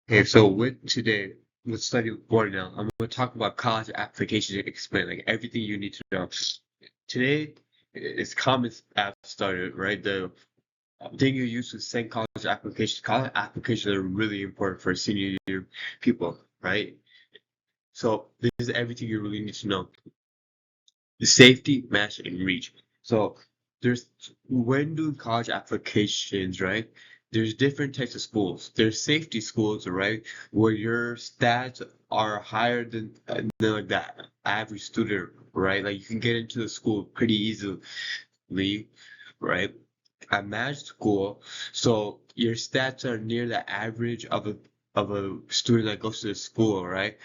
Okay, so with today, let's study board now. I'm going to talk about college applications and explain like everything you need to know. Today is Commons App started, right? The thing you use to send college applications. College applications are really important for senior year people, right? So this is everything you really need to know. The safety, match, and reach. So there's when doing college applications, right? There's different types of schools. There's safety schools, right, where your stats are higher than like that average student, right? Like you can get into the school pretty easily, right? A match school, so your stats are near the average of a student that goes to the school, right?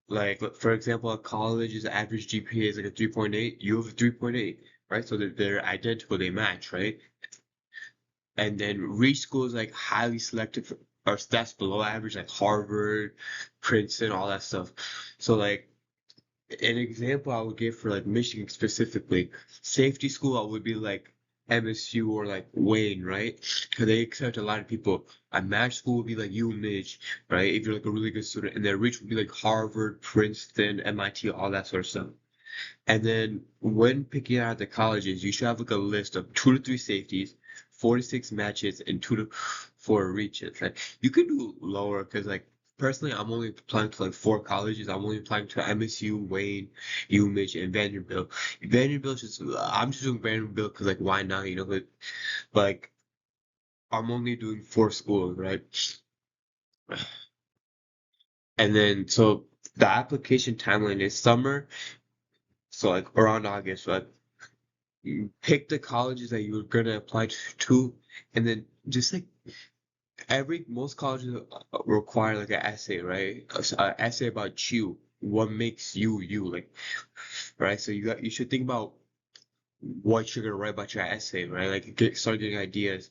Like, for example, a college's average GPA is like a 3.8. You have a 3.8, right? So they're identical, they match, right? And then reach schools like highly selective or stats below average, like Harvard, Princeton, all that stuff. So like an example I would give for like Michigan specifically, safety school I would be like MSU or like Wayne, right? Because they accept a lot of people. A match school would be like UMich, right? If you're like a really good student, and then reach would be like Harvard, Princeton, MIT, all that sort of stuff. And then when picking out the colleges, you should have like a list of 2 to 3 safeties, 4 to 6 matches, and 2 to 4 reaches. Like you could do lower because like personally, I'm only applying to like 4 colleges. I'm only applying to MSU, Wayne, UMich, and Vanderbilt. Vanderbilt just I'm just doing Vanderbilt because like why not? But like I'm only doing 4 schools, right? And then so the application timeline is summer, so like around August, right? You pick the colleges that you're gonna apply to, and then just like every most colleges require like an essay, right? An essay about you, what makes you you, like, right? So you should think about what you're gonna write about your essay, right? Like start getting ideas.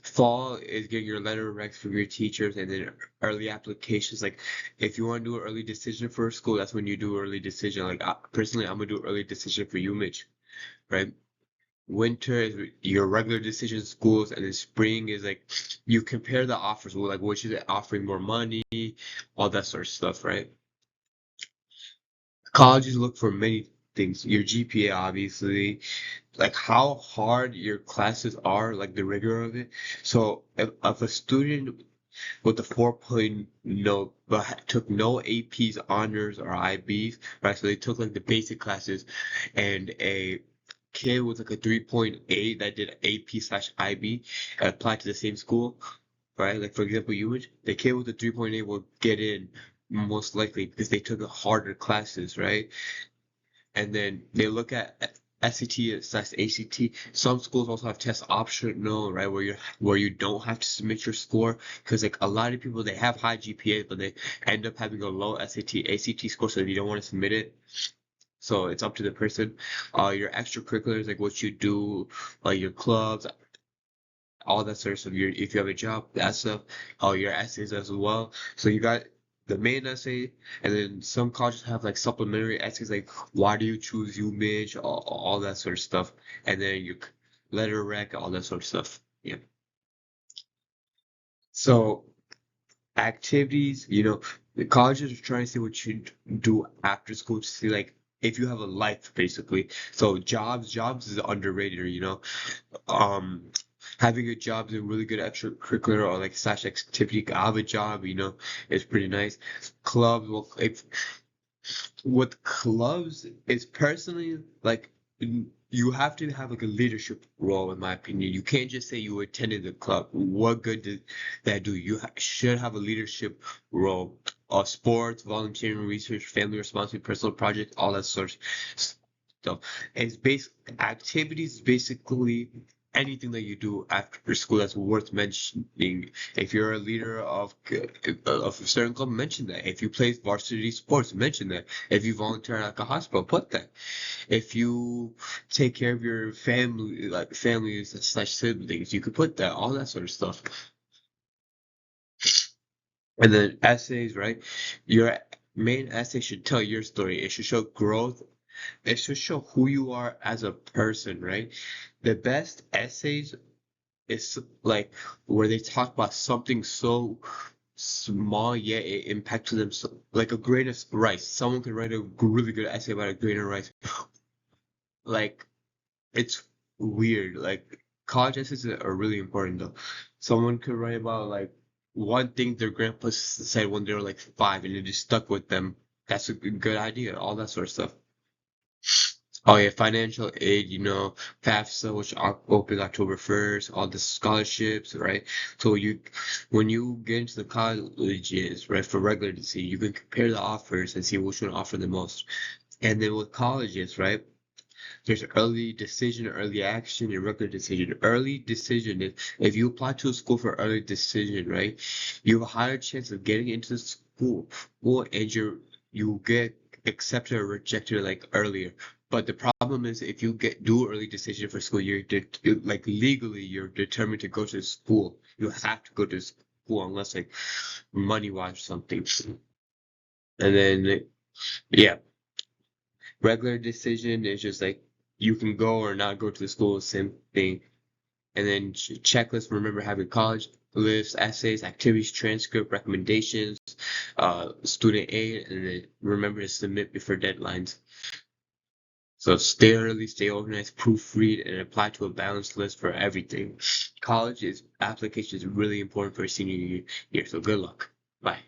Fall is getting your letter of recs from your teachers, and then early applications. Like if you want to do an early decision for a school, that's when you do early decision. Like personally, I'm gonna do early decision for UMich, right? Winter is your regular decision schools, and then spring is like you compare the offers with like which is offering more money, all that sort of stuff, right? Colleges look for many things. Your GPA, obviously, like how hard your classes are, like the rigor of it. So if a student with a 4.0 but took no APs, honors, or IBs, right? So they took like the basic classes, and a kid with like a 3.8 that did AP slash IB and applied to the same school, right? Like for example, UH, the kid with the 3.8 will get in most likely because they took harder classes, right? And then they look at SAT slash ACT. Some schools also have test optional, right, where you don't have to submit your score because like a lot of people they have high GPAs but they end up having a low SAT ACT score, so you don't want to submit it. So it's up to the person. Your extracurriculars, like what you do, like your clubs, all that sort of stuff. If you have a job, that stuff. Your essays as well. So you got the main essay, and then some colleges have like supplementary essays, like why do you choose UMich, all that sort of stuff. And then your letter rec, all that sort of stuff. Yeah. So activities, the colleges are trying to see what you do after school to see like if you have a life basically. So jobs is underrated, um having a job is a really good extracurricular or like slash activity. I have a job, it's pretty nice. Clubs, well, if with clubs, it's personally like you have to have like a leadership role, in my opinion. You can't just say you attended the club. What good did that do? You should have a leadership role. Sports, volunteering, research, family responsibility, personal projects, all that sort of stuff. It's activities basically anything that you do after school that's worth mentioning. If you're a leader of a certain club, mention that. If you play varsity sports, mention that. If you volunteer at like a hospital, put that. If you take care of your family, like families slash siblings, you could put that. All that sort of stuff. And then essays, right? Your main essay should tell your story. It should show growth. It should show who you are as a person, right? The best essays is like where they talk about something so small yet it impacts them so, like a grain of rice. Someone could write a really good essay about a grain of rice. Like it's weird. Like college essays are really important though. Someone could write about like one thing their grandpa said when they were like 5 and it just stuck with them. That's a good idea. All that sort of stuff. Oh yeah, financial aid, FAFSA, which opens October 1st, all the scholarships, right? So when you get into the colleges, right, for regular DC, you can compare the offers and see which one offer the most. And then with colleges, right, there's early decision, early action, and regular decision. Early decision is if you apply to a school for early decision, right, you have a higher chance of getting into the school and you get accepted or rejected like earlier. But the problem is if you do early decision for school, like legally you're determined to go to school. You have to go to school unless like money wise or something. And then yeah, regular decision is just like you can go or not go to the school, same thing. And then checklist, remember having college lists, essays, activities, transcript, recommendations, student aid, and then remember to submit before deadlines. So stay early, stay organized, proofread, and apply to a balanced list for everything. College application is really important for senior year, so good luck. Bye.